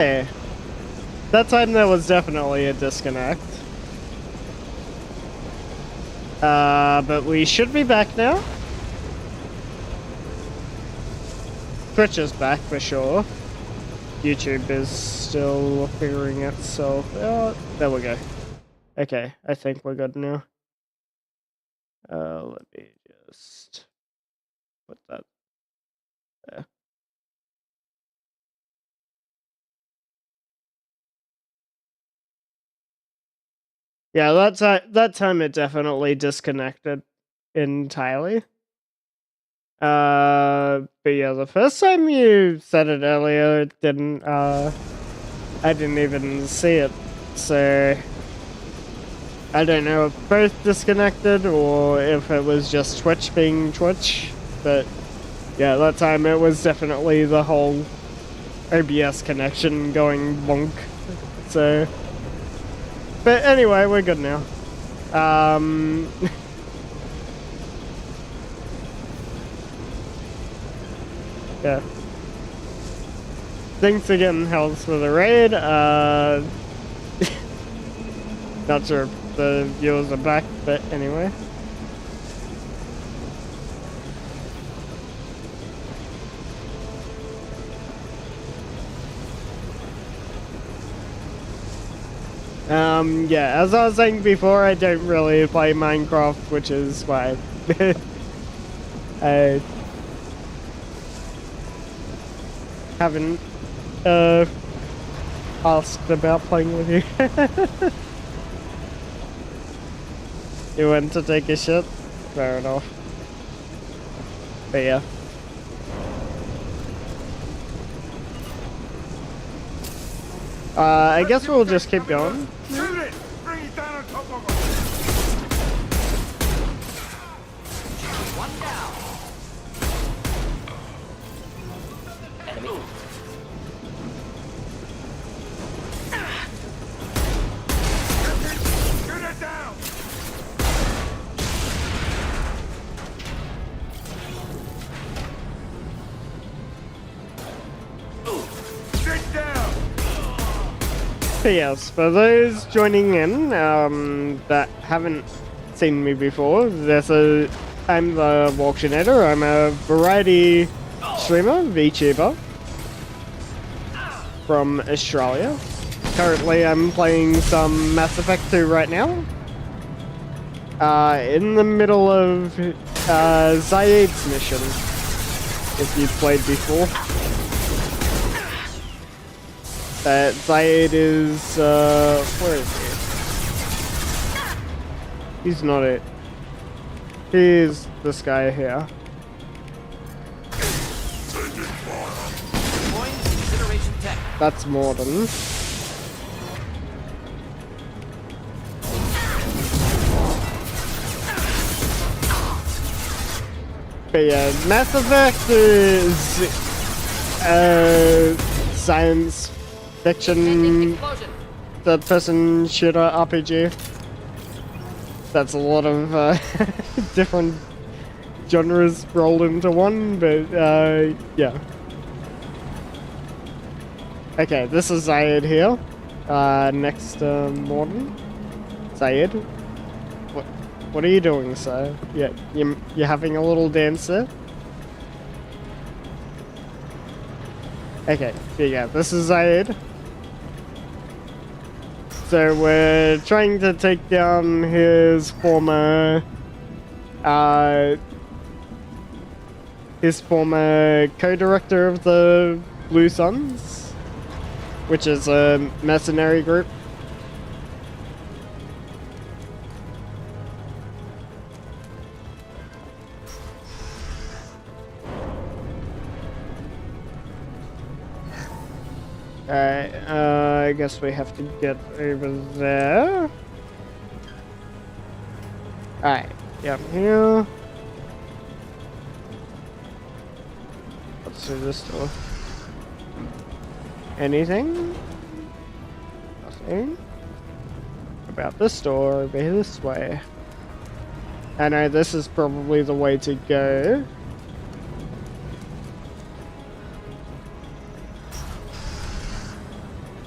Okay. That time there was definitely a disconnect. But we should be back now. Twitch is back for sure. YouTube is still figuring itself out. There we go. Okay, I think we're good now. Let me just put that there. Yeah, that time it definitely disconnected entirely. But yeah, the first time you said it earlier, it didn't, I didn't even see it, so I don't know if both disconnected or if it was just Twitch being Twitch, but yeah, that time it was definitely the whole OBS connection going bonk, so, but anyway, we're good now. Yeah. Thanks again, Hells, for the raid. Not sure if the viewers are back, but anyway. Yeah, as I was saying before, I don't really play Minecraft, which is why I haven't asked about playing with you. You went to take a shit? Fair enough. But yeah. I guess we'll just keep going. Shoot it! Bring it down on top of him! One down. Enemy. Shoot it down! Sit down! Yes, for those joining in that haven't seen me before, I'm the Walkinator. I'm a variety streamer, VTuber from Australia. Currently, I'm playing some Mass Effect 2 right now. In the middle of Zaid's mission, if you've played before. Zaid is, where is he? He's not it. He's this guy here. That's Morden. But yeah, Mass Effect is, science fiction, third-person shooter RPG. That's a lot of different genres rolled into one, but yeah. Okay, this is Zaid here. Next to Morden. Zaid, what are you doing, sir? Yeah, you're having a little dance there. Okay, here you go. This is Zaid. So we're trying to take down his former co-director of the Blue Suns, which is a mercenary group. Alright, I guess we have to get over there. Alright, yep, here. What's through this door? Anything? Nothing. About this door over this way. I know this is probably the way to go.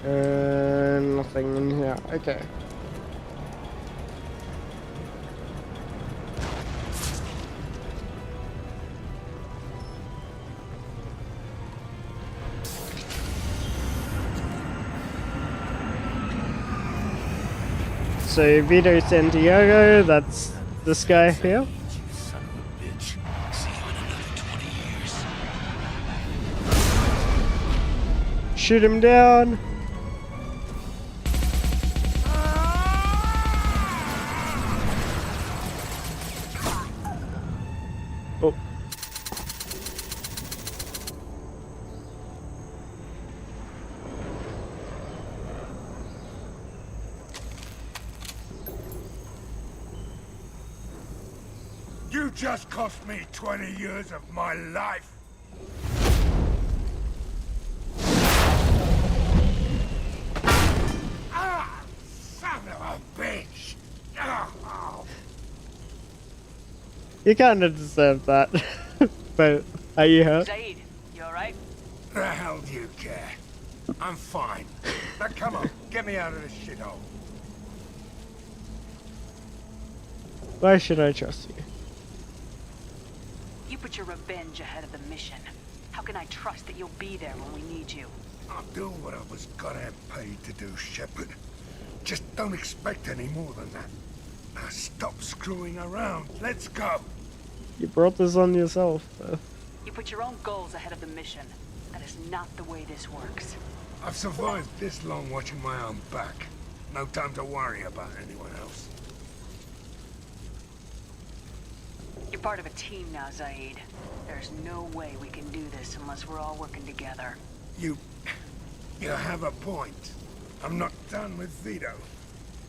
Nothing in here. Okay. So Vito Santiago, that's this guy here. You son of a bitch. See you in another 20 years. Shoot him down. Oh. You just cost me 20 years of my life. Ah, son of a bitch. Oh. You kind of deserve that. But are you hurt? Zaid, you alright? The hell do you care? I'm fine. Now come on, get me out of this shithole. Why should I trust you? You put your revenge ahead of the mission. How can I trust that you'll be there when we need you? I'll do what I was goddamn paid to do, Shepard. Just don't expect any more than that. Now stop screwing around. Let's go. You brought this on yourself. You put your own goals ahead of the mission. That is not the way this works. I've survived this long watching my own back. No time to worry about anyone else. You're part of a team now, Zaid. There's no way we can do this unless we're all working together. You have a point. I'm not done with Vito,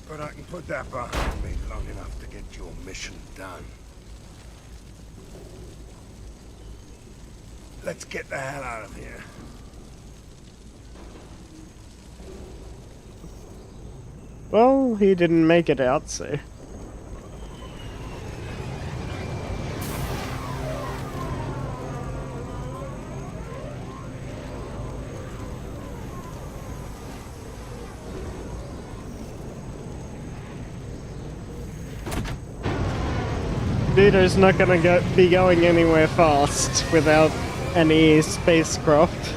but I can put that behind me long enough to get your mission done. Let's get the hell out of here. Well, he didn't make it out, so... Vito's not gonna be going anywhere fast without any spacecraft.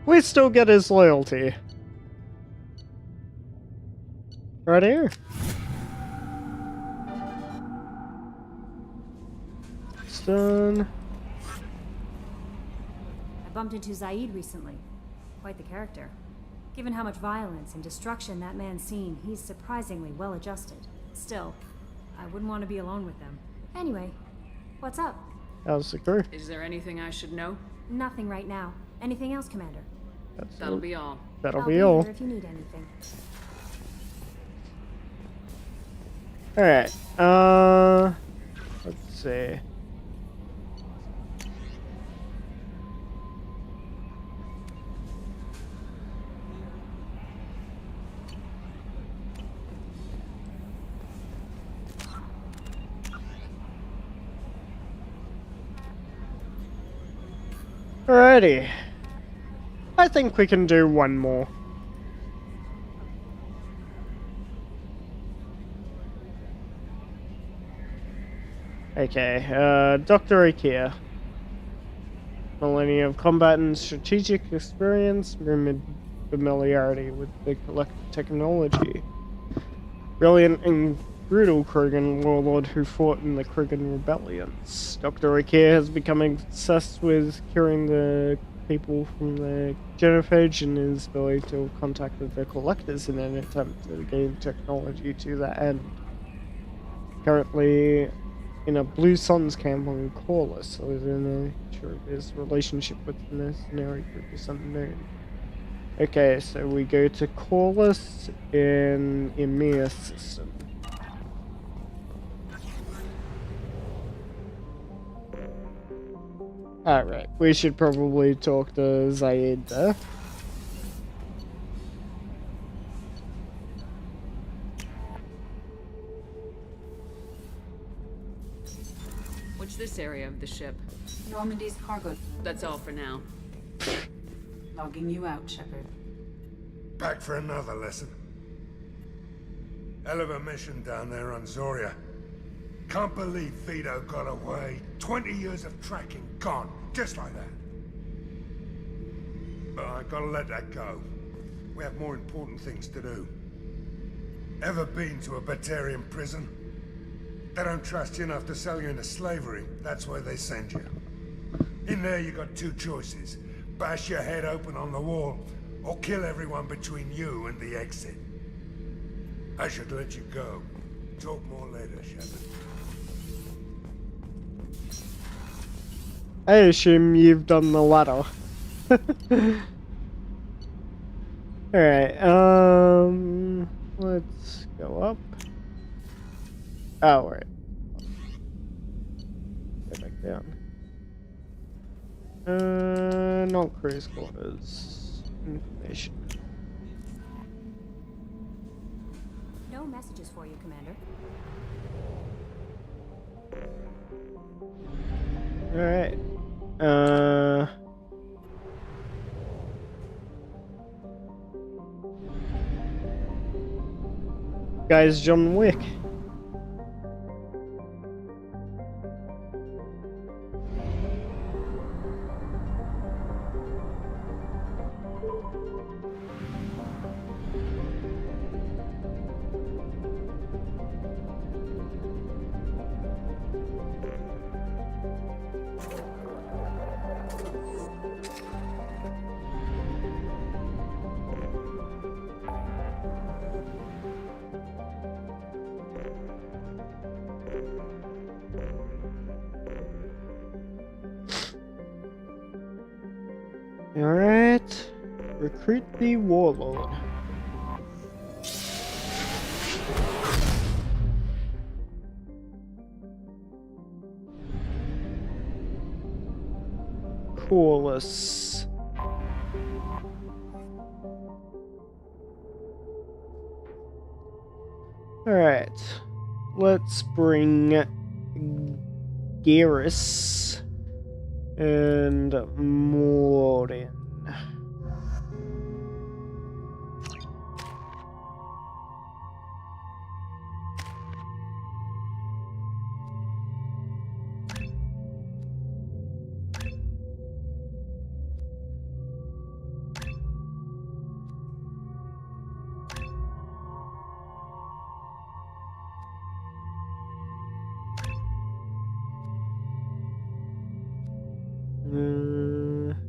We still get his loyalty. Right here. Done. I bumped into Zaid recently. Quite the character. Given how much violence and destruction that man's seen, he's surprisingly well adjusted. Still, I wouldn't want to be alone with them. Anyway, what's up? How's the crew? Is there anything I should know? Nothing right now. Anything else, Commander? That'll be all. That'll I'll be all. here if you need anything. Alright, let's see. Alrighty. I think we can do one more. Okay, Dr. Ikea. Millennia of combat and strategic experience, familiarity with the collective technology. Brilliant and brutal Krogan warlord who fought in the Krogan rebellions. Dr. Ikea has become obsessed with curing the people from the genophage and is willing to contact with the collectors in an attempt to gain technology to that end. Currently in a Blue Suns camp on Corliss, so the nature of his relationship with the mercenary group is unknown. Okay, so we go to Corliss in EMEA system. Alright, we should probably talk to Zaid there. What's this area of the ship? Normandy's cargo. That's all for now. Logging you out, Shepard. Back for another lesson. Hell of a mission down there on Zoria. Can't believe Vito got away. 20 years of tracking gone, just like that. But I gotta let that go. We have more important things to do. Ever been to a Batarian prison? They don't trust you enough to sell you into slavery. That's where they send you. In there you got two choices. Bash your head open on the wall, or kill everyone between you and the exit. I should let you go. Talk more later, Shepard. I assume you've done the latter. Alright, let's go up. Oh, right. Go back down. Not cruise quarters. Information. No messages for you, Commander. Alright. Guys, John Wick. Alright. Recruit the warlord. Corliss. Alright. Let's bring Garrus and Morden.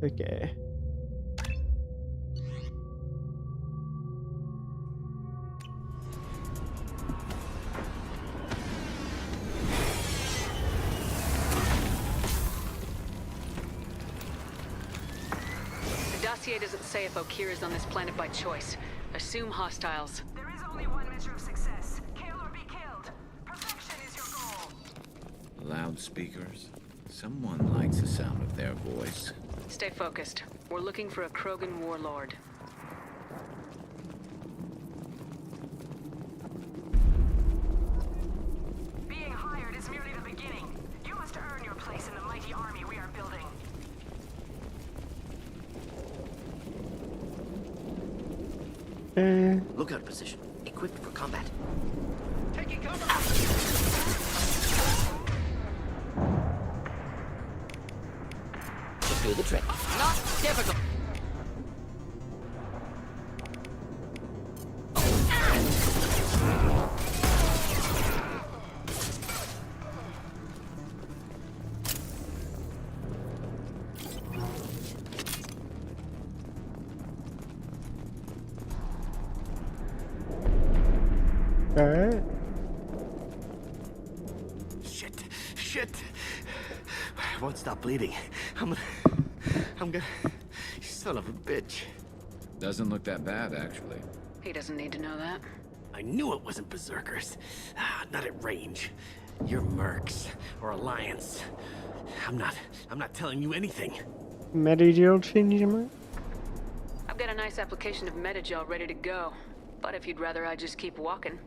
Okay. The dossier doesn't say if Okir is on this planet by choice. Assume hostiles. There is only one measure of success. Kill or be killed. Perfection is your goal. Loudspeakers. Someone likes the sound of their voice. Stay focused. We're looking for a Krogan warlord. Being hired is merely the beginning. You must earn your place in the mighty army we are building. Lookout position. Equipped for combat. Taking cover! Should do the trick. Not difficult. Alright. Shit. I won't stop bleeding. I'm gonna... You son of a bitch. Doesn't look that bad, actually. He doesn't need to know that. I knew it wasn't berserkers. Not at range. You're mercs, or Alliance, I'm not telling you anything. Medical change your mind? I've got a nice application of Metagel ready to go. But if you'd rather I just keep walking.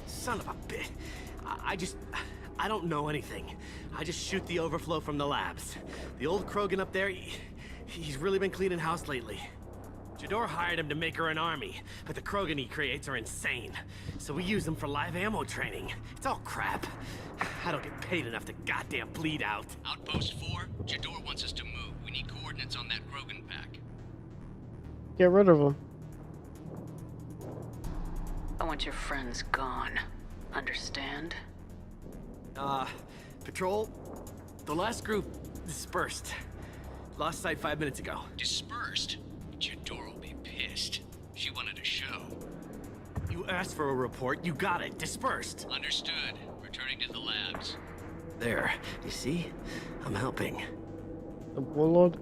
Son of a bitch. I don't know anything. I just shoot the overflow from the labs. The old Krogan up there, he's really been cleaning house lately. Jador hired him to make her an army, but the Krogan he creates are insane. So we use them for live ammo training. It's all crap. I don't get paid enough to goddamn bleed out. Outpost 4, Jador wants us to move. We need coordinates on that Krogan pack. Get rid of them. I want your friends gone. Understand? Patrol, the last group dispersed. Lost sight 5 minutes ago. Dispersed? Jador will be pissed. She wanted a show. You asked for a report, you got it. Dispersed. Understood. Returning to the labs. There, you see? I'm helping. The warlord?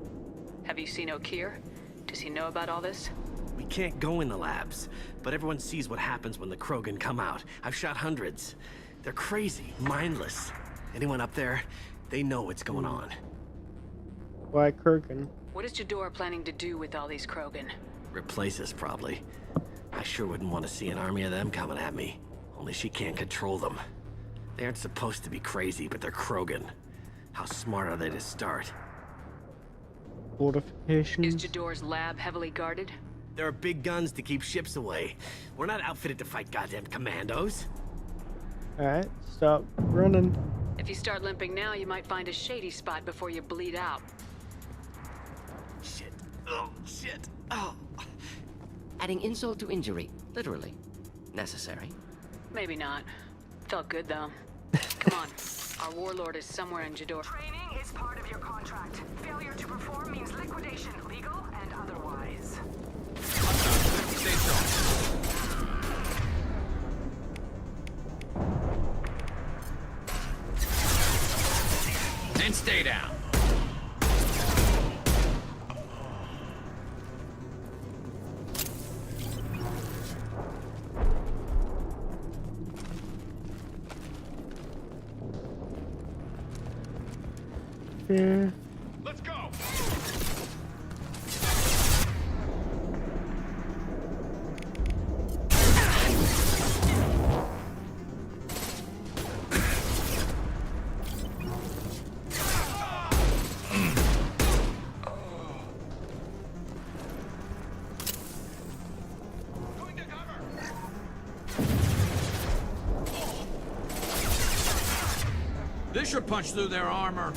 Have you seen O'Keir? Does he know about all this? We can't go in the labs, but everyone sees what happens when the Krogan come out. I've shot hundreds. They're crazy, mindless. Anyone up there, they know what's going on. Why Krogan? What is Jador planning to do with all these Krogan? Replace us, probably. I sure wouldn't want to see an army of them coming at me. Only she can't control them. They aren't supposed to be crazy, but they're Krogan. How smart are they to start? Fortifications? Is Jador's lab heavily guarded? There are big guns to keep ships away. We're not outfitted to fight goddamn commandos. Alright, stop running. If you start limping now, you might find a shady spot before you bleed out. Shit. Oh, shit. Oh. Adding insult to injury, literally. Necessary. Maybe not. Felt good, though. Come on. Our warlord is somewhere in Jador. Training is part of your contract. Failure to perform means liquidation, legal and otherwise. Stay strong. And stay down. Yeah. Let's go! Going to cover! This should punch through their armor.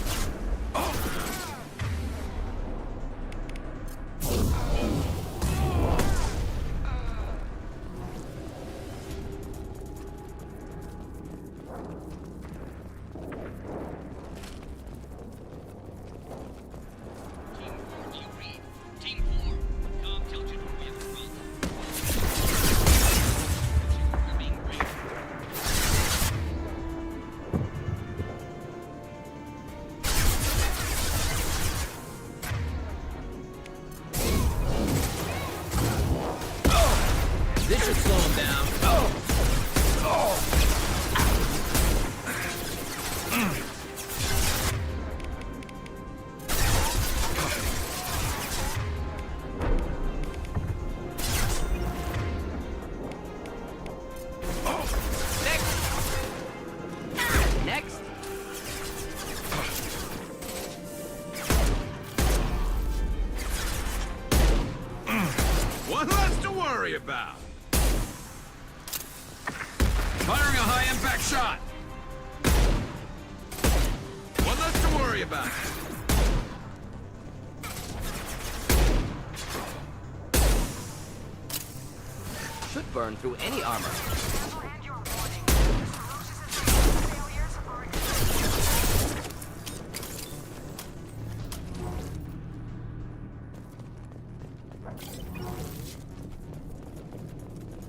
Team 4, do you read? Team 4, come tell Jador we have a problem. We're being briefed. This should slow them down. Next! One less to worry about. Firing a high-impact shot. One less to worry about. Should burn through any armor. And your warning. The ferocious failures are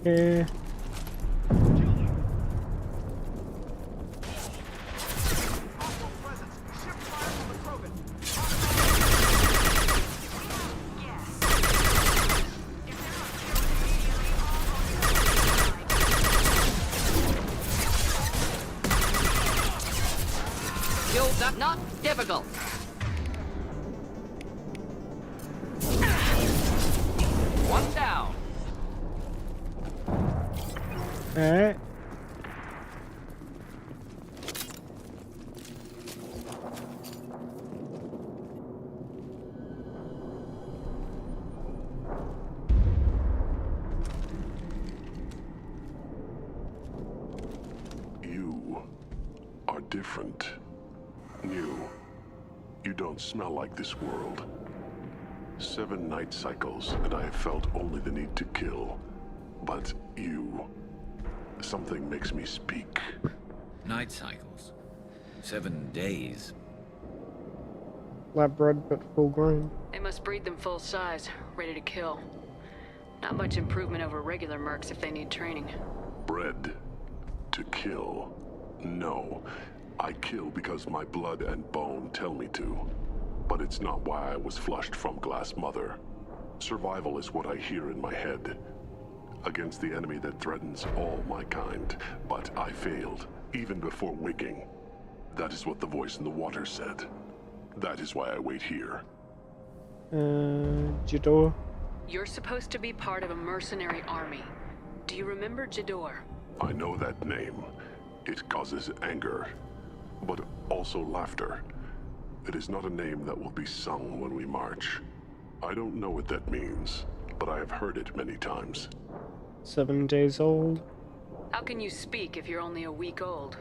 Yeah. Kill that not Chronicle. One down. Alright. You are different. New. You don't smell like this world. 7 night cycles, and I have felt only the need to kill. But you... something makes me speak. Night cycles. 7 days. Lab bred but full grown. They must breed them full size, ready to kill. Not much improvement over regular mercs if they need training. Bred to kill. No. I kill because my blood and bone tell me to. But it's not why I was flushed from Glass Mother. Survival is what I hear in my head. Against the enemy that threatens all my kind. But I failed, even before waking. That is what the voice in the water said. That is why I wait here. Jador. You're supposed to be part of a mercenary army. Do you remember Jador? I know that name. It causes anger, but also laughter. It is not a name that will be sung when we march. I don't know what that means, but I have heard it many times. 7 days old. How can you speak if you're only a week old?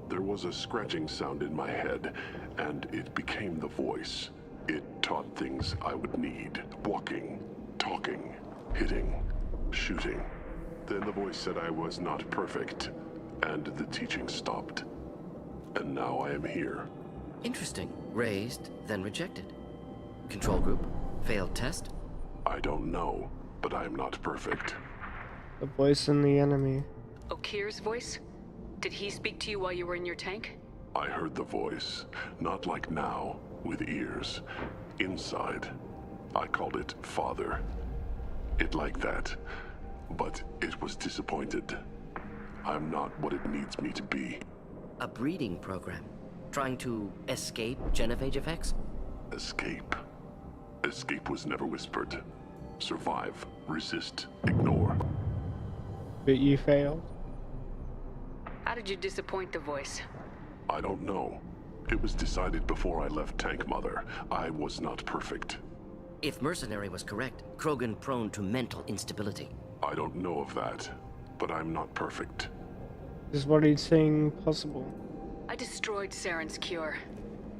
There was a scratching sound in my head, and it became the voice. It taught things I would need. Walking, talking, hitting, shooting. Then the voice said I was not perfect, and the teaching stopped. And now I am here. Interesting. Raised, then rejected. Control group? Failed test? I don't know, but I am not perfect. The voice in the enemy. Okir's voice? Did he speak to you while you were in your tank? I heard the voice, not like now, with ears. Inside. I called it Father. It like that, but it was disappointed. I'm not what it needs me to be. A breeding program? Trying to escape genophage effects? Escape. Escape was never whispered. Survive, resist, ignore. But you failed. How did you disappoint the voice? I don't know. It was decided before I left Tank Mother. I was not perfect. If Mercenary was correct, Krogan prone to mental instability. I don't know of that, but I'm not perfect. Is what he's saying possible? I destroyed Saren's cure.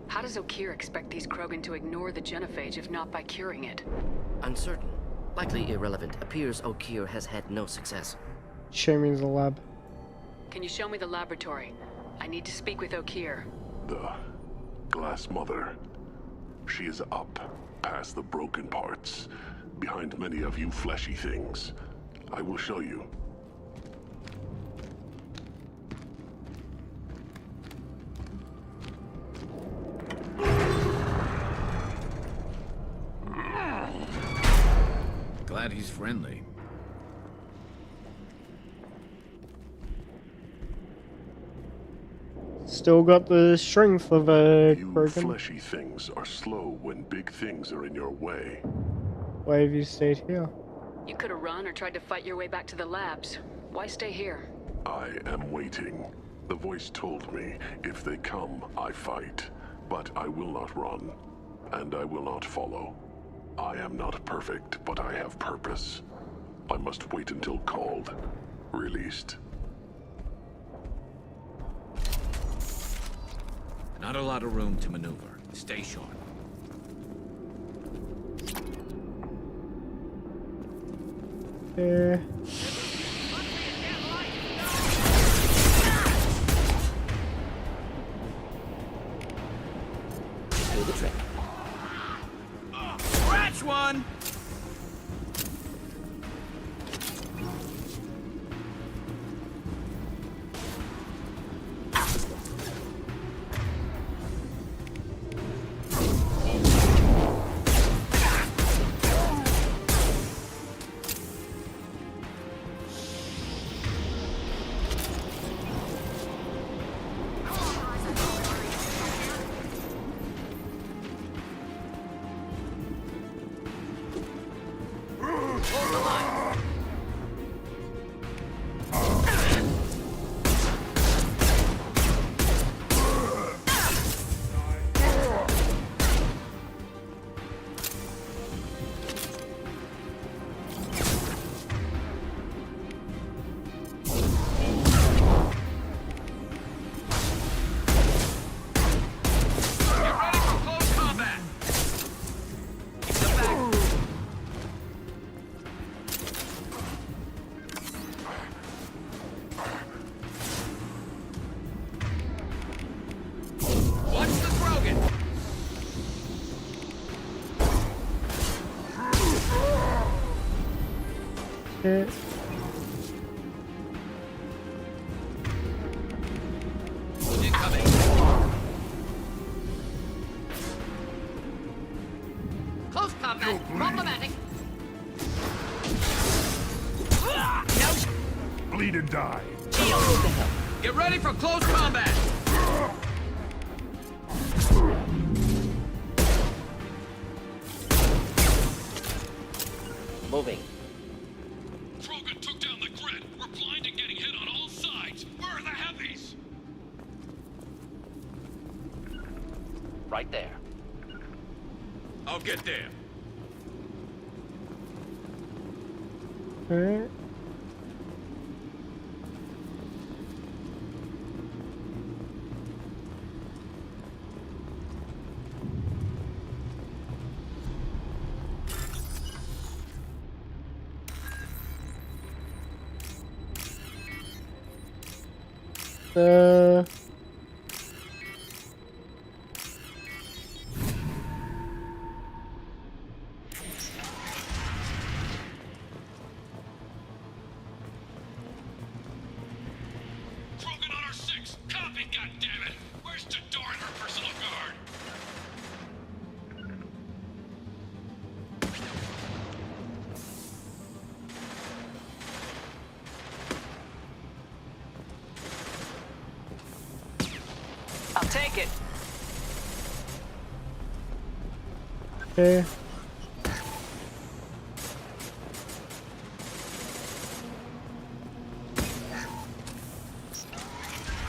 How does Okir expect these Krogan to ignore the genophage if not by curing it? Uncertain. Likely irrelevant. Appears Okir has had no success. Show me the lab. Can you show me the laboratory? I need to speak with Okir. The Glass Mother. She is up, past the broken parts, behind many of you fleshy things. I will show you. Glad he's friendly. Still got the strength of a You Krogan. fleshy things are slow when big things are in your way. Why have you stayed here? You could have run or tried to fight your way back to the labs. Why stay here? I am waiting. The voice told me, if they come, I fight. But I will not run, and I will not follow. I am not perfect, but I have purpose. I must wait until called, released. Not a lot of room to maneuver. Stay sharp. Do the trick. Scratch one! Hold the line. Okay. Incoming. Close combat. Problematic. Bleed and die. Get ready for close combat. Moving. Krogan took down the grid. We're blind and getting hit on all sides. Where are the heavies? Right there. I'll get there. Alright. Krogan on our 6. Copy, goddammit. Where's Tador and her personal guard? I'll take it. Okay.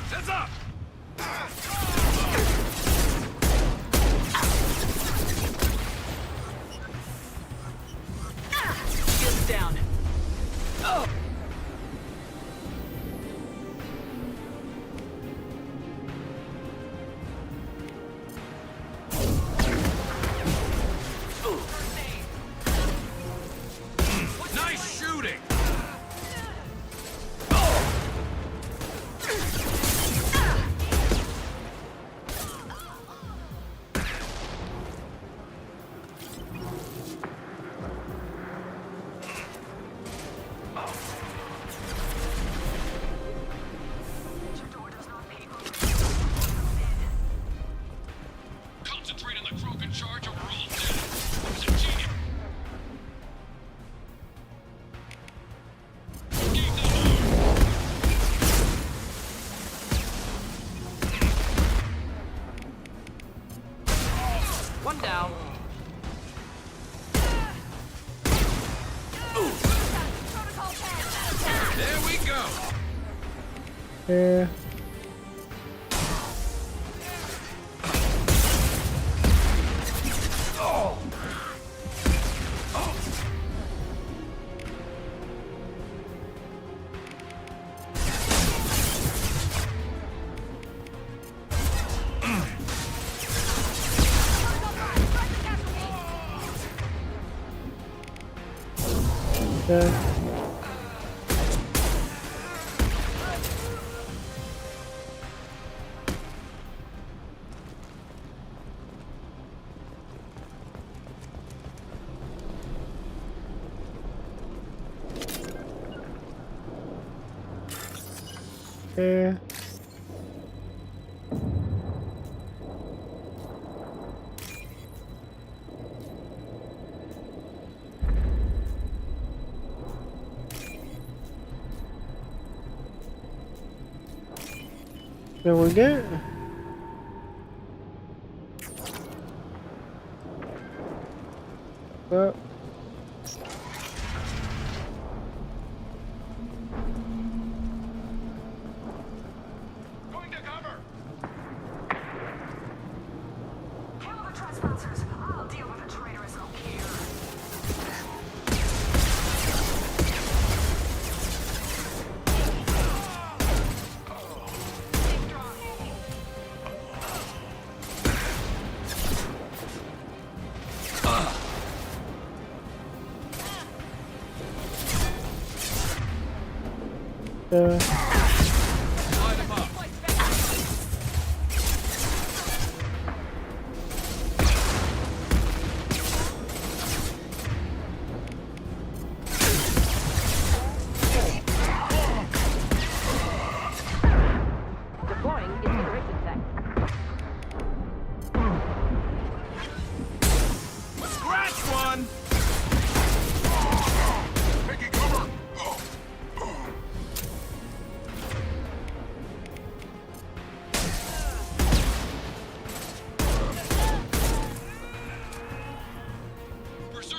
Heads up! Shields down. Oh. Nice shooting! Concentrate on the Krogan charge or we're all dead. There's a genius. Game the One down. There we go. Yeah. Okay. There we go. Deploying incineration tech. Scratch one! Taking cover!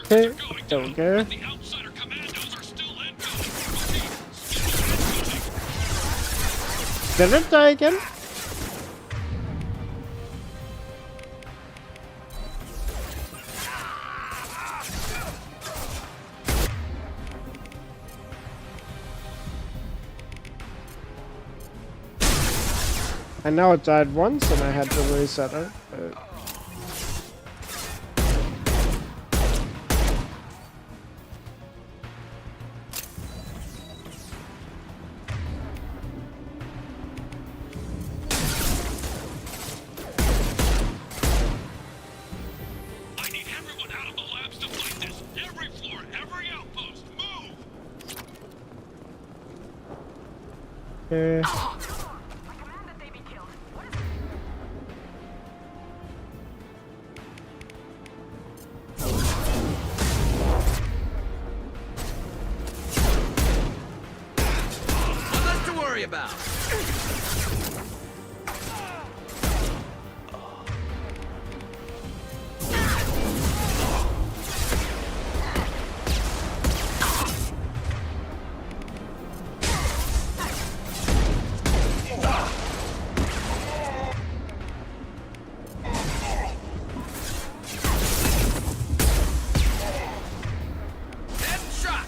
Okay, there we go. The outsider commandos are still incoming. Did it die again? I know it died once and I had to reset it. But... I need everyone out of the labs to fight this. Every floor, every outpost, move! Okay. I command that they be killed. What is it? Nothing to worry about. Headshot!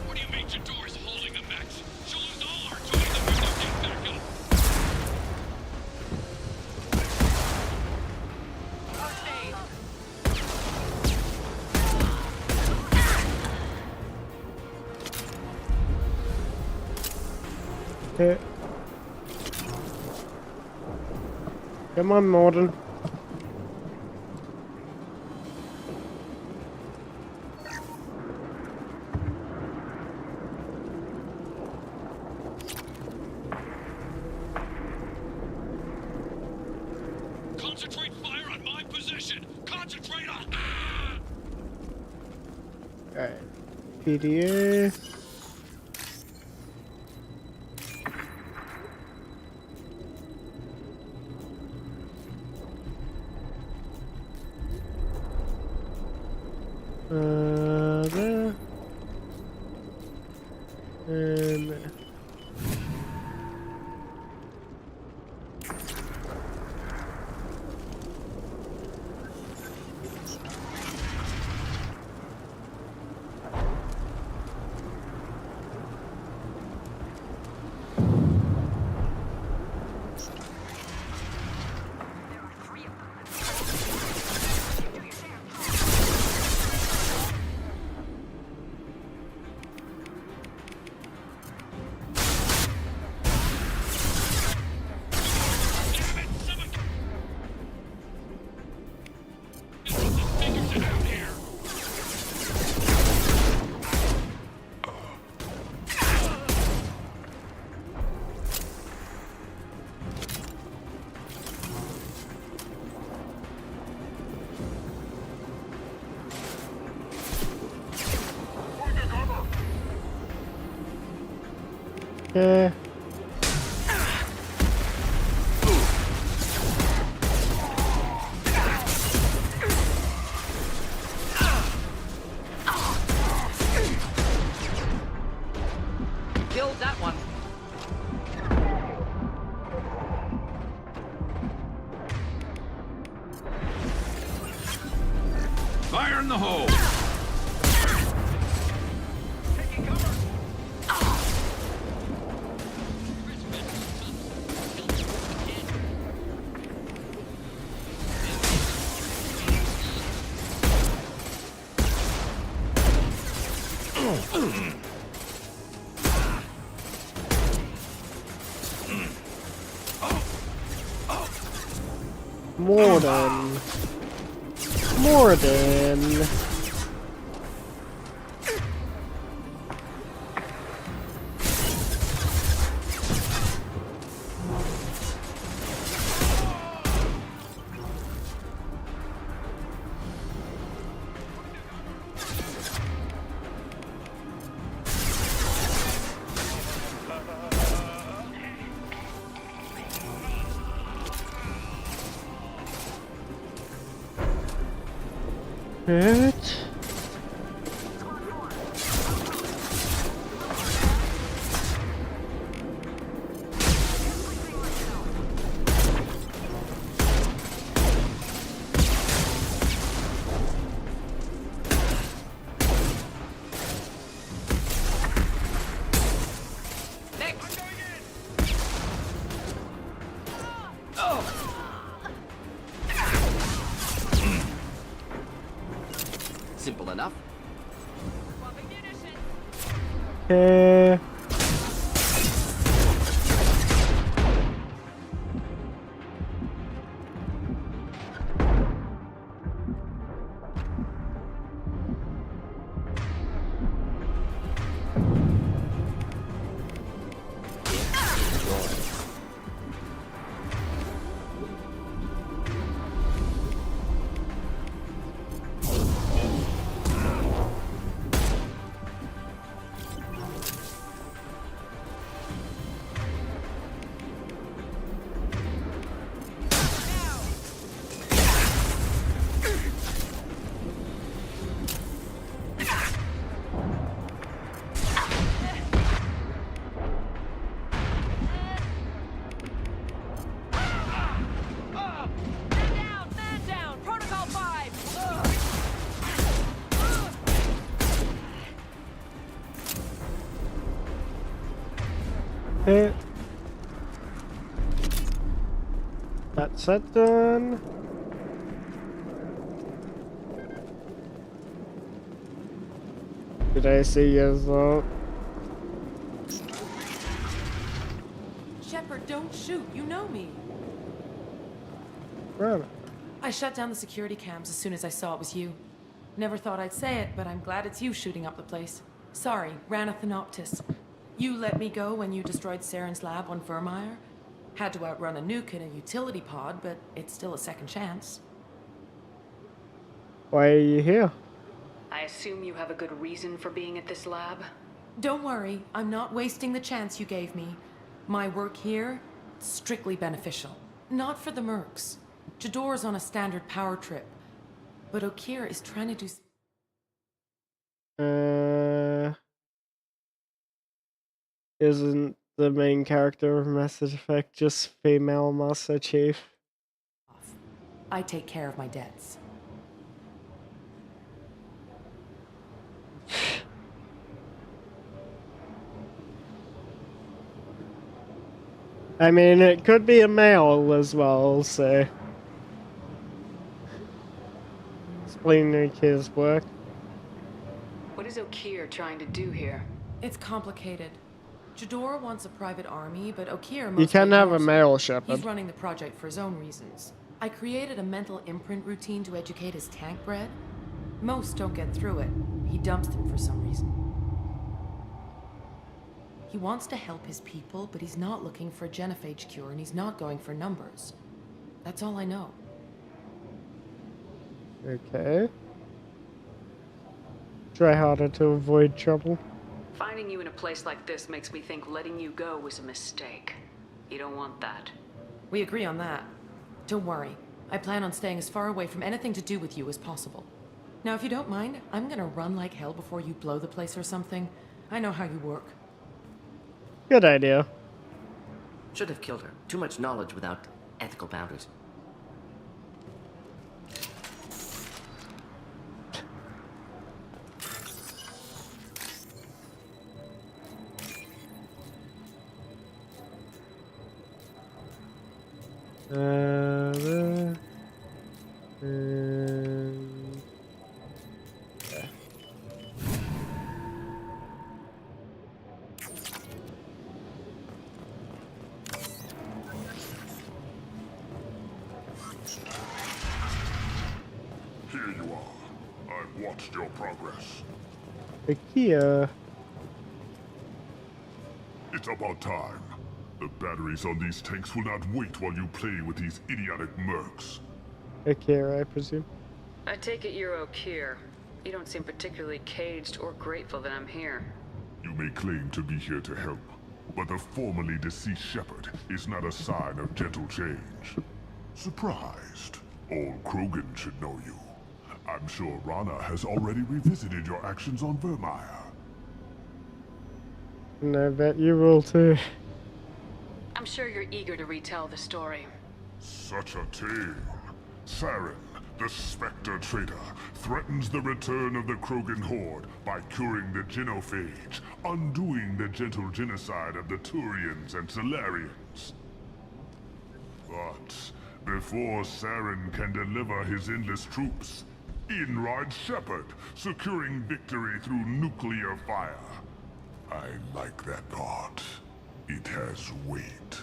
What do you mean Jador's holding the mechs? She'll lose all our joining them when they get back up. Okay. Come on, Morden. Concentrate fire on my position. Concentrate on. Alright. PDA. There. And there. Okay. Killed that one. Fire in the hole! Taking cover. Morden. Morden. Right. Simple enough. Okay. Okay. That's that done. Did I see yours though? Shepard, don't shoot. You know me. Right. I shut down the security cams as soon as I saw it was you. Never thought I'd say it, but I'm glad it's you shooting up the place. Sorry, ran a Thanoptis. You let me go when you destroyed Saren's lab on Vermeer. Had to outrun a nuke in a utility pod, but it's still a second chance. Why are you here? I assume you have a good reason for being at this lab? Don't worry, I'm not wasting the chance you gave me. My work here, strictly beneficial. Not for the mercs. Jador's on a standard power trip. But Okir is trying to do... Isn't the main character of Mass Effect just female Master Chief? I take care of my debts. I mean, it could be a male as well, so... Explaining his work. What is Okir trying to do here? It's complicated. Jador wants a private army, but Okir You mostly can have a ignores male it. shepherd. He's running the project for his own reasons. I created a mental imprint routine to educate his tank bred. Most don't get through it. He dumps them for some reason. He wants to help his people, but he's not looking for a genophage cure, and he's not going for numbers. That's all I know. Okay. Try harder to avoid trouble. Finding you in a place like this makes me think letting you go was a mistake. You don't want that. We agree on that. Don't worry. I plan on staying as far away from anything to do with you as possible. Now, if you don't mind, I'm gonna run like hell before you blow the place or something. I know how you work. Good idea. Should have killed her. Too much knowledge without ethical boundaries. Yeah. I've watched your progress. Ikea. It's about time. The batteries on these tanks will not wait while you play with these idiotic mercs. Ikea, I presume. I take it you're O'Keir. You don't seem particularly caged or grateful that I'm here. You may claim to be here to help, but the formerly deceased shepherd is not a sign of gentle change. Surprised? Old Krogan should know you. I'm sure Rana has already revisited your actions on Vermeer. And I bet you will too. I'm sure you're eager to retell the story. Such a tale. Saren, the Spectre traitor, threatens the return of the Krogan horde by curing the genophage, undoing the gentle genocide of the Turians and Solarians. But before Saren can deliver his endless troops, in rides Shepard, securing victory through nuclear fire. I like that part. It has weight.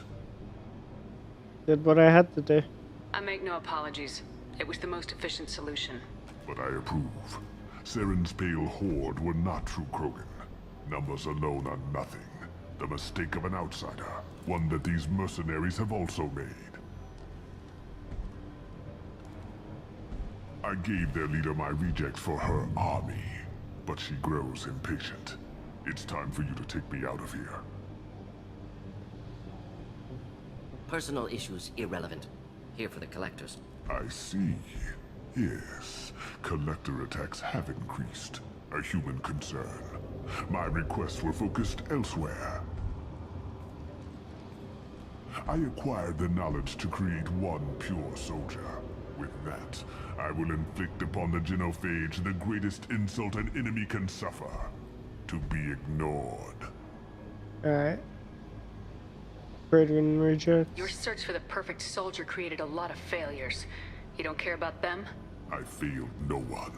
Did what I had to do. I make no apologies. It was the most efficient solution. But I approve. Saren's pale horde were not true Krogan. Numbers alone are nothing. The mistake of an outsider. One that these mercenaries have also made. I gave their leader my reject for her army, but she grows impatient. It's time for you to take me out of here. Personal issues irrelevant. Here for the collectors. I see. Yes, collector attacks have increased. A human concern. My requests were focused elsewhere. I acquired the knowledge to create one pure soldier. With that, I will inflict upon the genophage the greatest insult an enemy can suffer. To be ignored. Alright. Krogan rejects. Your search for the perfect soldier created a lot of failures. You don't care about them? I failed no one.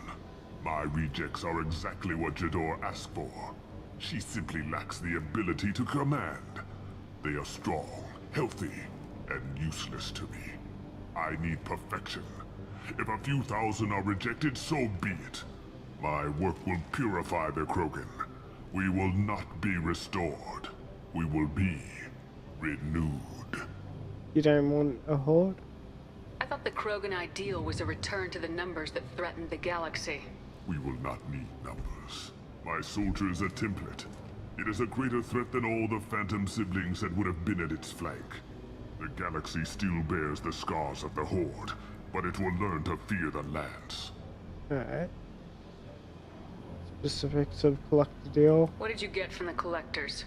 My rejects are exactly what Jador asked for. She simply lacks the ability to command. They are strong, healthy, and useless to me. I need perfection. If a few thousand are rejected, so be it. My work will purify the Krogan. We will not be restored. We will be renewed. You don't want a horde? I thought the Krogan ideal was a return to the numbers that threatened the galaxy. We will not need numbers. My soldier is a template. It is a greater threat than all the Phantom siblings that would have been at its flank. The galaxy still bears the scars of the Horde, but it will learn to fear the Lance. Alright. Specifics of collector deal. What did you get from the collectors?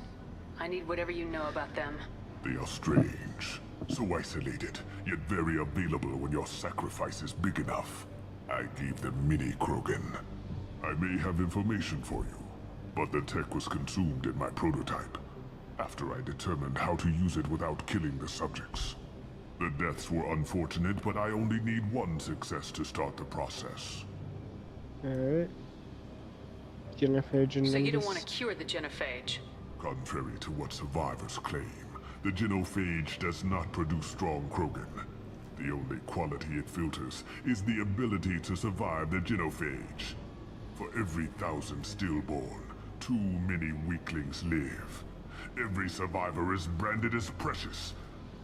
I need whatever you know about them. They are strange, so isolated, yet very available when your sacrifice is big enough. I gave them mini Krogan. I may have information for you, but the tech was consumed in my prototype, after I determined how to use it without killing the subjects. The deaths were unfortunate, but I only need one success to start the process. Alright. Genophage and So you don't numbers. want to cure the genophage? Contrary to what survivors claim, the genophage does not produce strong Krogan. The only quality it filters is the ability to survive the genophage. For every 1,000 stillborn, too many weaklings live. Every survivor is branded as precious.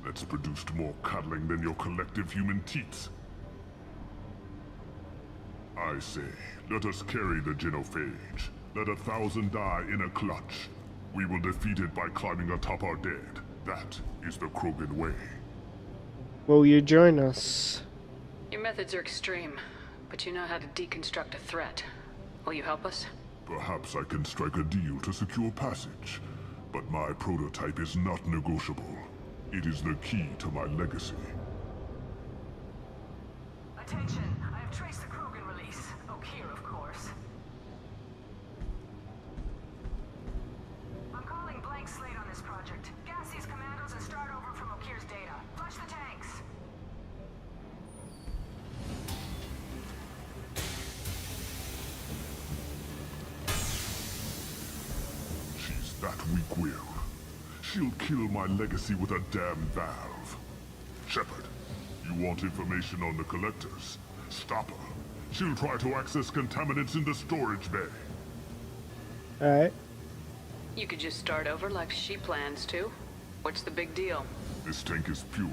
That's produced more cuddling than your collective human teats. I say, let us carry the genophage. Let 1,000 die in a clutch. We will defeat it by climbing atop our dead. That is the Krogan way. Will you join us? Your methods are extreme, but you know how to deconstruct a threat. Will you help us? Perhaps I can strike a deal to secure passage. But my prototype is not negotiable. It is the key to my legacy. Attention, I have traced the Krogan release. O'Keir, of course. I'm calling blank slate on this project. Gas these commandos and start over from O'Keir's data. Flush the tanks. She's that weak-willed. She'll kill my legacy with a damn valve. Shepard, you want information on the collectors? Stop her. She'll try to access contaminants in the storage bay. Alright. You could just start over like she plans to. What's the big deal? This tank is pure.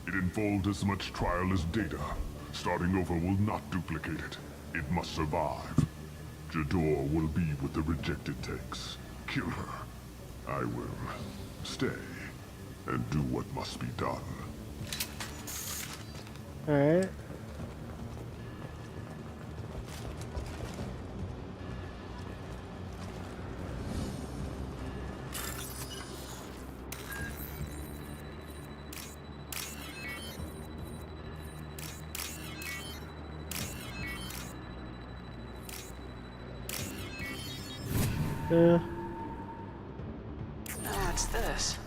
It involved as much trial as data. Starting over will not duplicate it. It must survive. Jador will be with the rejected tanks. Kill her. I will stay and do what must be done. Alright. What's this?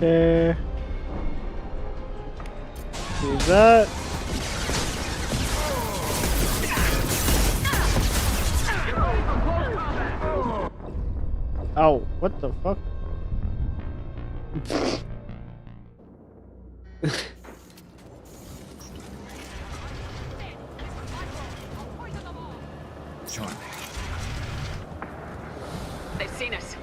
Okay. Do that. Oh, what the fuck? Charming. They've seen us.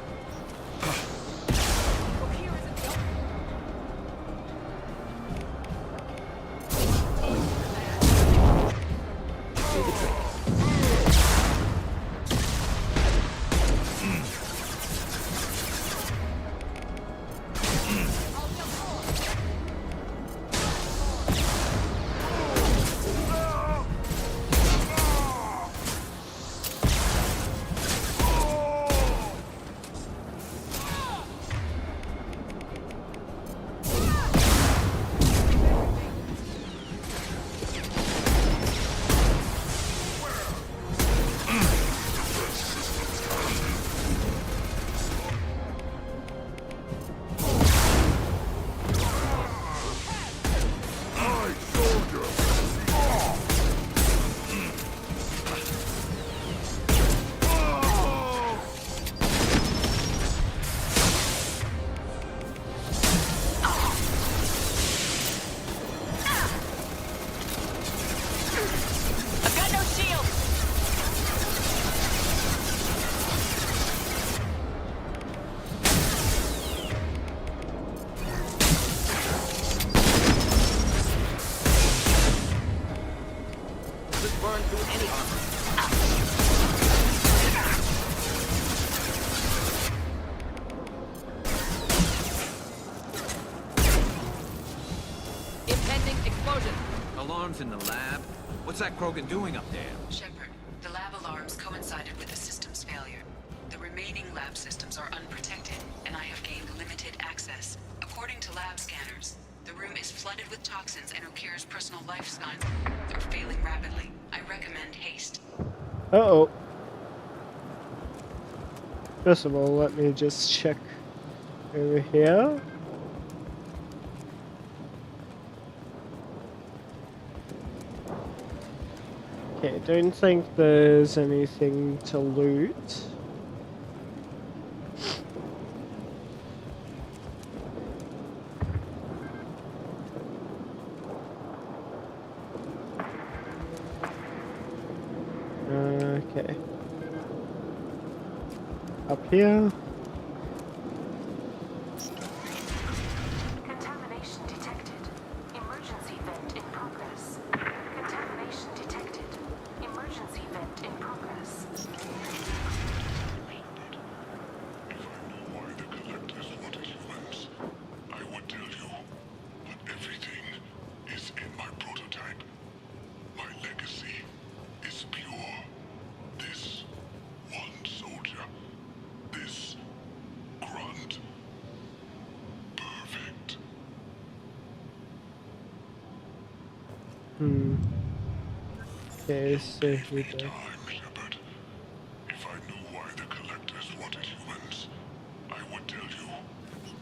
Alarms in the lab? What's that Krogan doing up there? Shepard, the lab alarms coincided with the system's failure. The remaining lab systems are unprotected, and I have gained limited access. According to lab scanners, the room is flooded with toxins and Okira's personal life signs are failing rapidly. I recommend haste. Uh-oh. First of all, let me just check over here. Okay, don't think there's anything to loot. Okay. Up here. Contamination detected. Emergency vent in progress. Contamination detected. Emergency vent in progress. Why the collectors wanted humans, I would tell you, but everything is in my prototype. My legacy is pure. This one soldier, this grunt, perfect. Okay, so we go. Shepard, if I knew why the collectors wanted humans, I would tell you,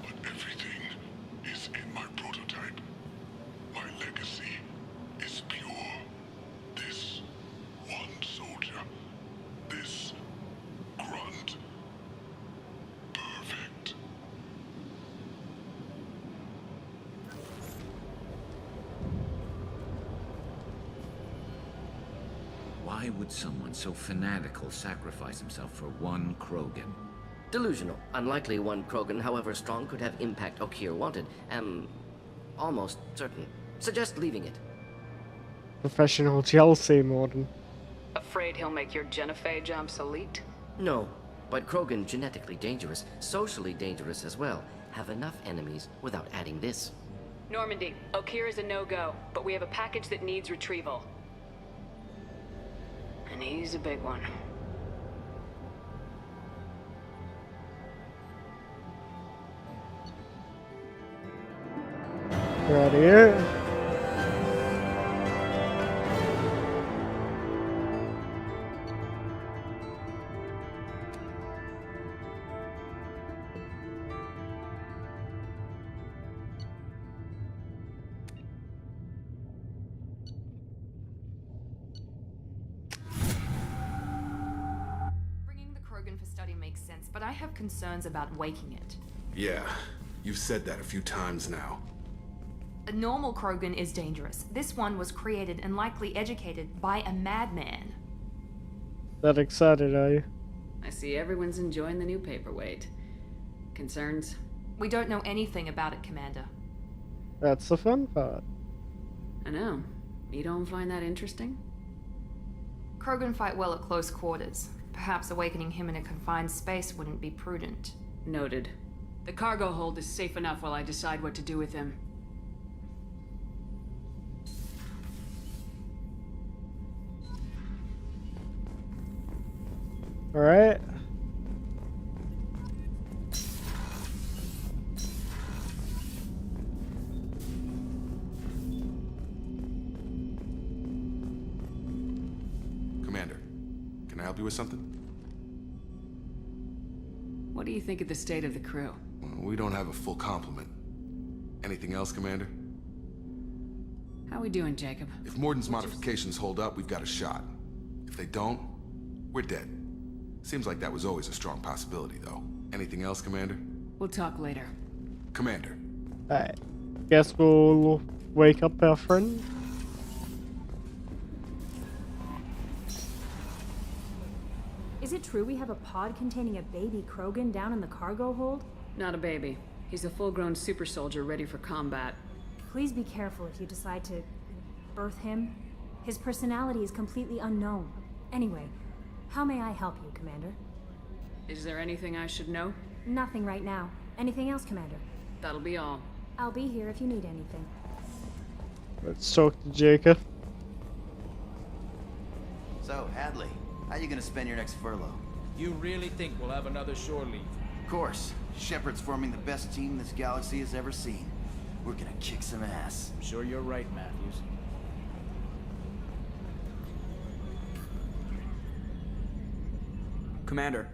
but everything is in my prototype. My legacy is pure. This one soldier, this grunt, perfect. Why would someone so fanatical sacrifice himself for one Krogan? Delusional. Unlikely one Krogan, however strong, could have impact Okier wanted. Am almost certain. Suggest leaving it. Professional Chelsea, Morden. Afraid he'll make your genophage obsolete? No, but Krogan genetically dangerous, socially dangerous as well. Have enough enemies without adding this. Normandy, Okier is a no-go, but we have a package that needs retrieval. And he's a big one. Right here. Bringing the Krogan for study makes sense, but I have concerns about waking it. Yeah, you've said that a few times now. A normal Krogan is dangerous. This one was created and likely educated by a madman. That excited, are you? I see everyone's enjoying the new paperweight. Concerns? We don't know anything about it, Commander. That's the fun part. I know. You don't find that interesting? Krogan fight well at close quarters. Perhaps awakening him in a confined space wouldn't be prudent. Noted. The cargo hold is safe enough while I decide what to do with him. Alright. Commander, can I help you with something? What do you think of the state of the crew? Well, we don't have a full complement. Anything else, Commander? How we doing, Jacob? If Morden's modifications hold up, we've got a shot. If they don't, we're dead. Seems like that was always a strong possibility, though. Anything else, Commander? We'll talk later. Commander. Alright. Guess we'll wake up our friend. Is it true we have a pod containing a baby Krogan down in the cargo hold? Not a baby. He's a full-grown super soldier ready for combat. Please be careful if you decide to birth him. His personality is completely unknown. Anyway, how may I help you, Commander? Is there anything I should know? Nothing right now. Anything else, Commander? That'll be all. I'll be here if you need anything. Let's talk to Jacob. So, Hadley, how you gonna spend your next furlough? You really think we'll have another shore leave? Of course. Shepard's forming the best team this galaxy has ever seen. We're gonna kick some ass. I'm sure you're right, Matthews. Commander.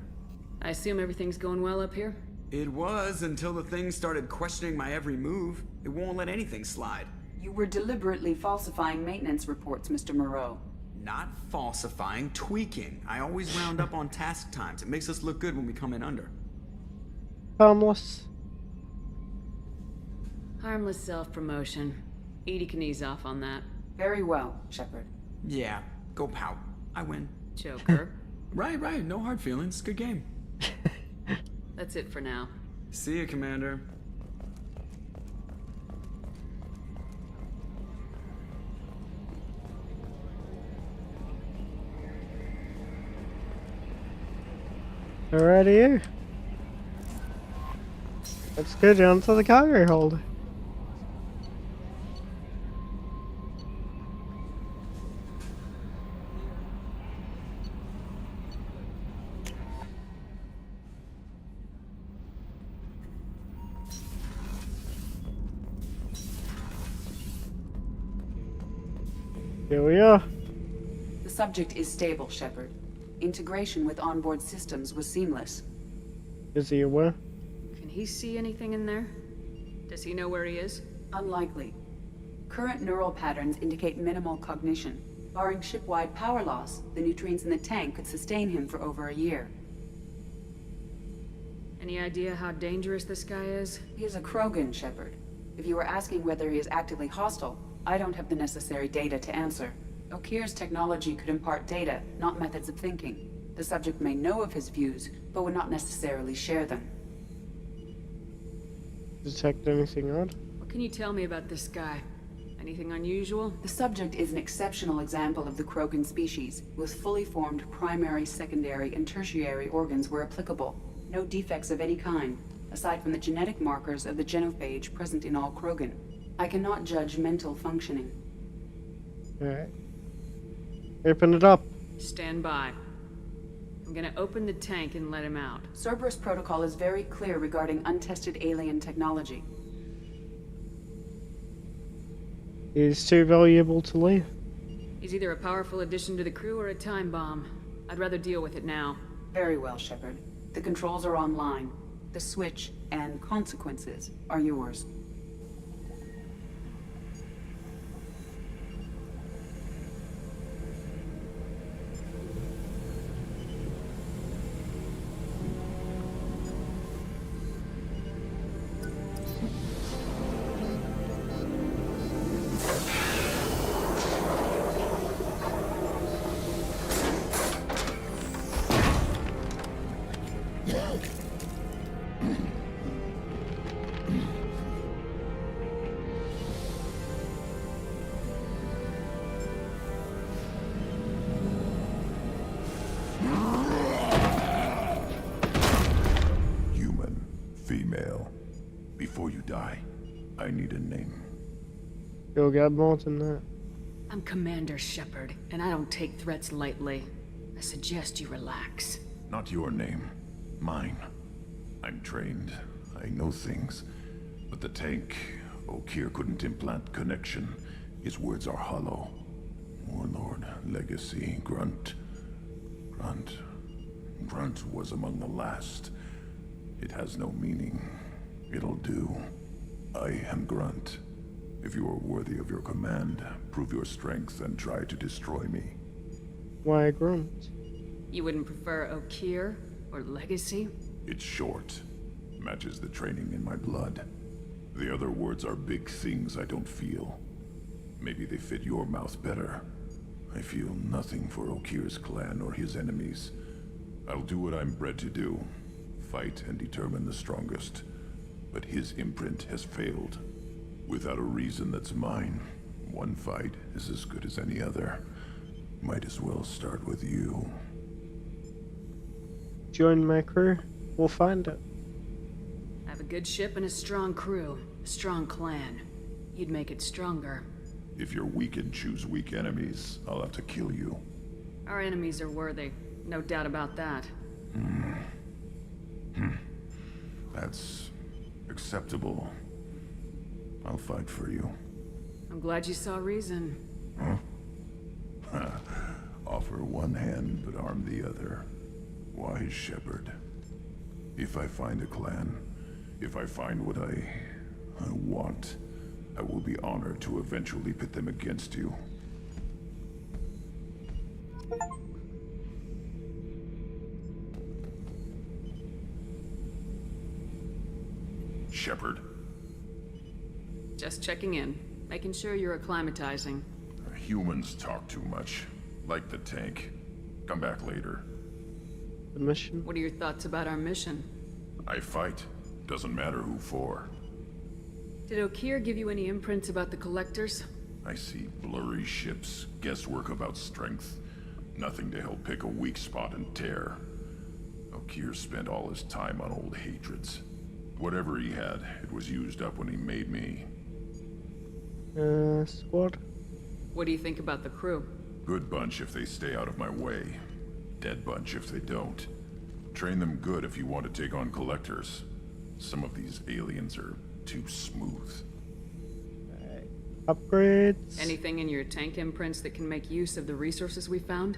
I assume everything's going well up here? It was until the thing started questioning my every move. It won't let anything slide. You were deliberately falsifying maintenance reports, Mr. Moreau. Not falsifying, tweaking. I always round up on task times. It makes us look good when we come in under. Harmless. Harmless self-promotion. Edie can ease off on that. Very well, Shepard. Yeah, go pout. I win. Joker. Right. No hard feelings. Good game. That's it for now. See you, Commander. Alrighty. Let's go down to the cargo hold. Here we are. The subject is stable, Shepard. Integration with onboard systems was seamless. Is he aware? Can he see anything in there? Does he know where he is? Unlikely. Current neural patterns indicate minimal cognition. Barring ship-wide power loss, the nutrients in the tank could sustain him for over a year. Any idea how dangerous this guy is? He is a Krogan, Shepard. If you were asking whether he is actively hostile, I don't have the necessary data to answer. Okeer's technology could impart data, not methods of thinking. The subject may know of his views, but would not necessarily share them. Detect anything odd? What can you tell me about this guy? Anything unusual? The subject is an exceptional example of the Krogan species, with fully formed primary, secondary, and tertiary organs where applicable. No defects of any kind, aside from the genetic markers of the genophage present in all Krogan. I cannot judge mental functioning. Alright. Open it up. Stand by. I'm gonna open the tank and let him out. Cerberus protocol is very clear regarding untested alien technology. He's too valuable to leave. He's either a powerful addition to the crew or a time bomb. I'd rather deal with it now. Very well, Shepard. The controls are online. The switch and consequences are yours. Female. Before you die, I need a name. You'll get more than that. I'm Commander Shepard, and I don't take threats lightly. I suggest you relax. Not your name. Mine. I'm trained. I know things. But the tank, Okeer couldn't implant connection. His words are hollow. Warlord, Legacy, Grunt. Grunt was among the last. It has no meaning. It'll do. I am Grunt. If you are worthy of your command, prove your strength and try to destroy me. Why Grunt? You wouldn't prefer Okeer or Legacy? It's short. Matches the training in my blood. The other words are big things I don't feel. Maybe they fit your mouth better. I feel nothing for Okeer's clan or his enemies. I'll do what I'm bred to do. Fight and determine the strongest. But his imprint has failed. Without a reason that's mine, one fight is as good as any other. Might as well start with you. Join my crew. We'll find it. I have a good ship and a strong crew. A strong clan. You'd make it stronger. If you're weak and choose weak enemies, I'll have to kill you. Our enemies are worthy. No doubt about that. That's acceptable. I'll fight for you. I'm glad you saw reason. Huh? Offer one hand, but arm the other. Wise Shepard. If I find a clan, if I find what I want, I will be honored to eventually pit them against you. Shepard. Just checking in, making sure you're acclimatizing. Humans talk too much. Like the tank. Come back later. The mission? What are your thoughts about our mission? I fight. Doesn't matter who for. Did Okeer give you any imprints about the Collectors? I see blurry ships, guesswork about strength. Nothing to help pick a weak spot and tear. Okeer spent all his time on old hatreds. Whatever he had, it was used up when he made me. Squad? What do you think about the crew? Good bunch if they stay out of my way. Dead bunch if they don't. Train them good if you want to take on Collectors. Some of these aliens are too smooth. Upgrades? Anything in your tank imprints that can make use of the resources we found?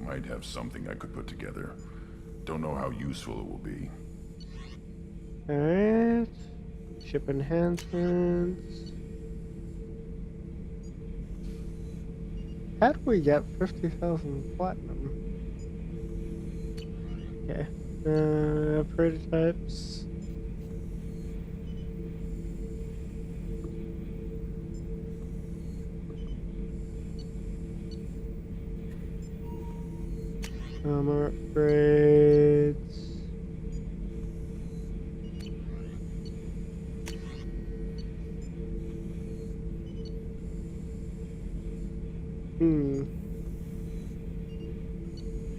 Might have something I could put together. Don't know how useful it will be. Alright. Ship enhancements. How do we get 50,000 platinum? Okay. Prototypes. Armor upgrades.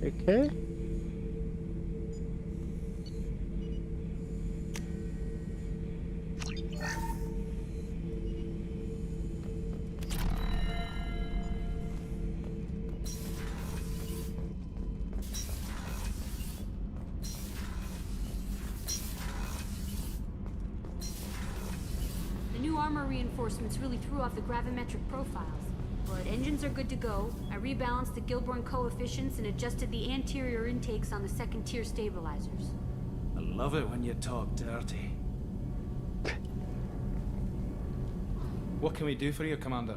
Okay. The new armor reinforcements really threw off the gravimetric profiles. But engines are good to go. I rebalanced the Gilborn coefficients and adjusted the anterior intakes on the second tier stabilizers. I love it when you talk dirty. What can we do for you, Commander?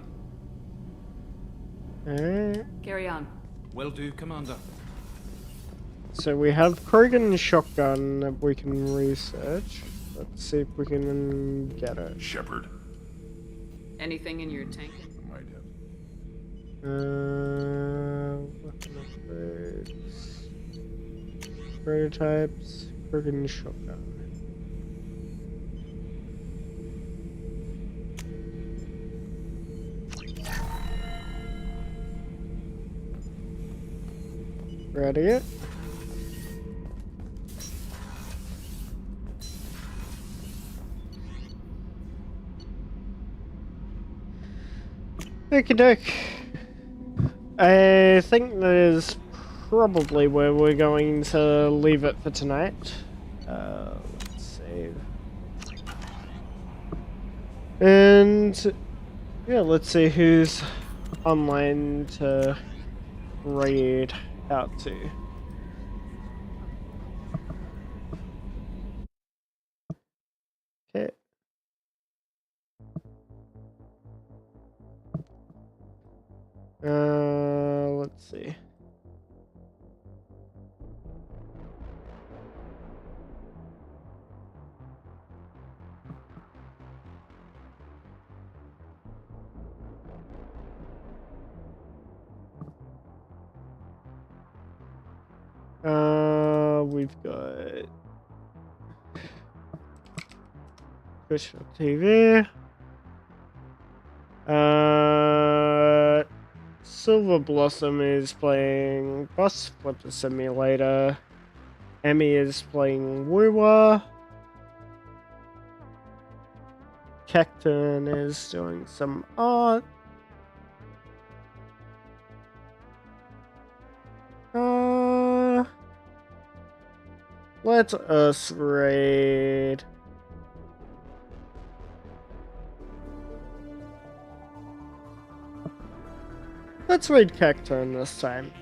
Carry on. Will do, Commander. So we have Krogan shotgun that we can research. Let's see if we can get it. Shepard. Anything in your tank? Might have. Weapon upgrades. Prototypes. Krogan shotgun. Ready it? Okie doke. I think that is probably where we're going to leave it for tonight. Let's save. And yeah, let's see who's online to raid out to. Okay. Let's see. We've got Twitch TV. Silver Blossom is playing Bus Flipper Simulator. Emmy is playing Woowa. Cacturn is doing some art. Let us raid. Let's raid Cacturn this time.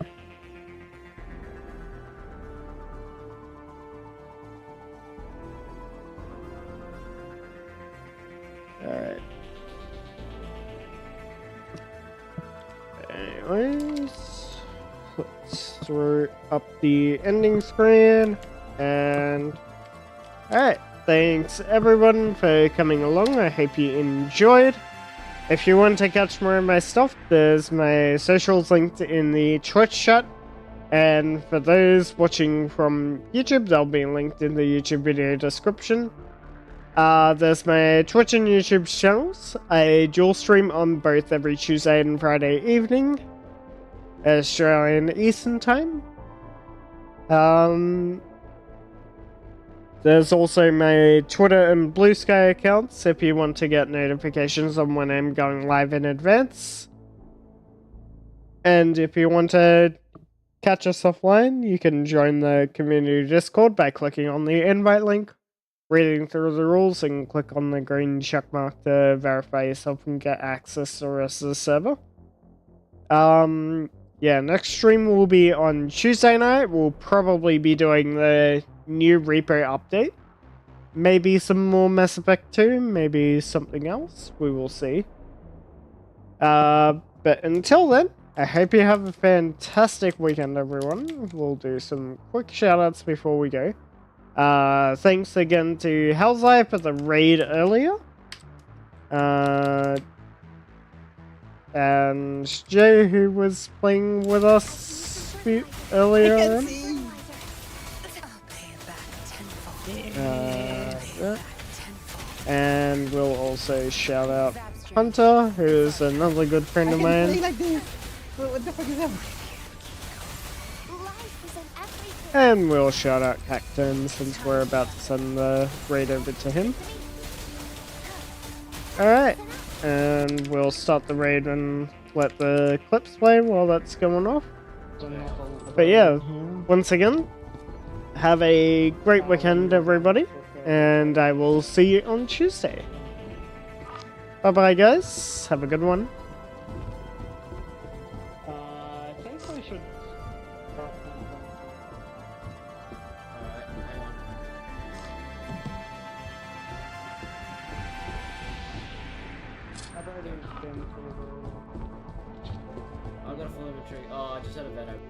Alright. Anyways. throw up the ending screen. And alright, thanks everyone for coming along. I hope you enjoyed. If you want to catch more of my stuff, there's my socials linked in the Twitch chat. And for those watching from YouTube, they'll be linked in the YouTube video description. There's my Twitch and YouTube channels. I dual stream on both every Tuesday and Friday evening, Australian Eastern Time. There's also my Twitter and Blue Sky accounts if you want to get notifications on when I'm going live in advance. And if you want to catch us offline, you can join the community Discord by clicking on the invite link, reading through the rules, and click on the green checkmark to verify yourself and get access to the rest of the server. Yeah, next stream will be on Tuesday night. We'll probably be doing the new Reaper update. Maybe some more Mass Effect 2, maybe something else. We will see. But until then, I hope you have a fantastic weekend, everyone. We'll do some quick shoutouts before we go. Thanks again to Hellseye for the raid earlier. And Jay, who was playing with us earlier on. And we'll also shout out Hunter, who's another good friend of mine. What the fuck is that? And we'll shout out Cacton since we're about to send the raid over to him. Alright, and we'll start the raid and let the clips play while that's going off. But yeah, once again, have a great weekend, everybody, and I will see you on Tuesday. Bye bye, guys. Have a good one. I think we should. I've got a full inventory. Oh, I just had a vent open.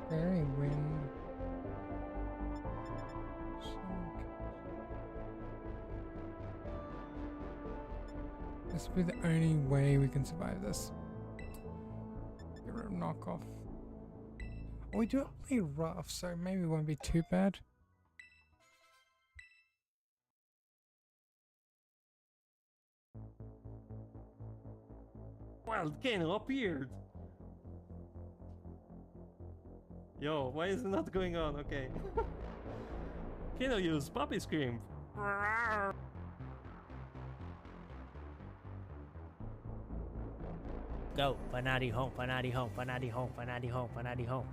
Very weird. This will be the only way we can survive this. Get rid of knockoff. We do it pretty rough, so maybe it won't be too bad. Wild Kano appeared! Yo, why is it not going on? Okay. Kano used puppy scream. Go, Fanati home, Fanati home, Fanati home, Fanati home, Fanati home.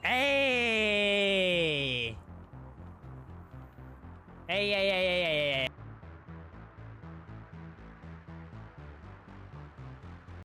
Hey! Hey, hey,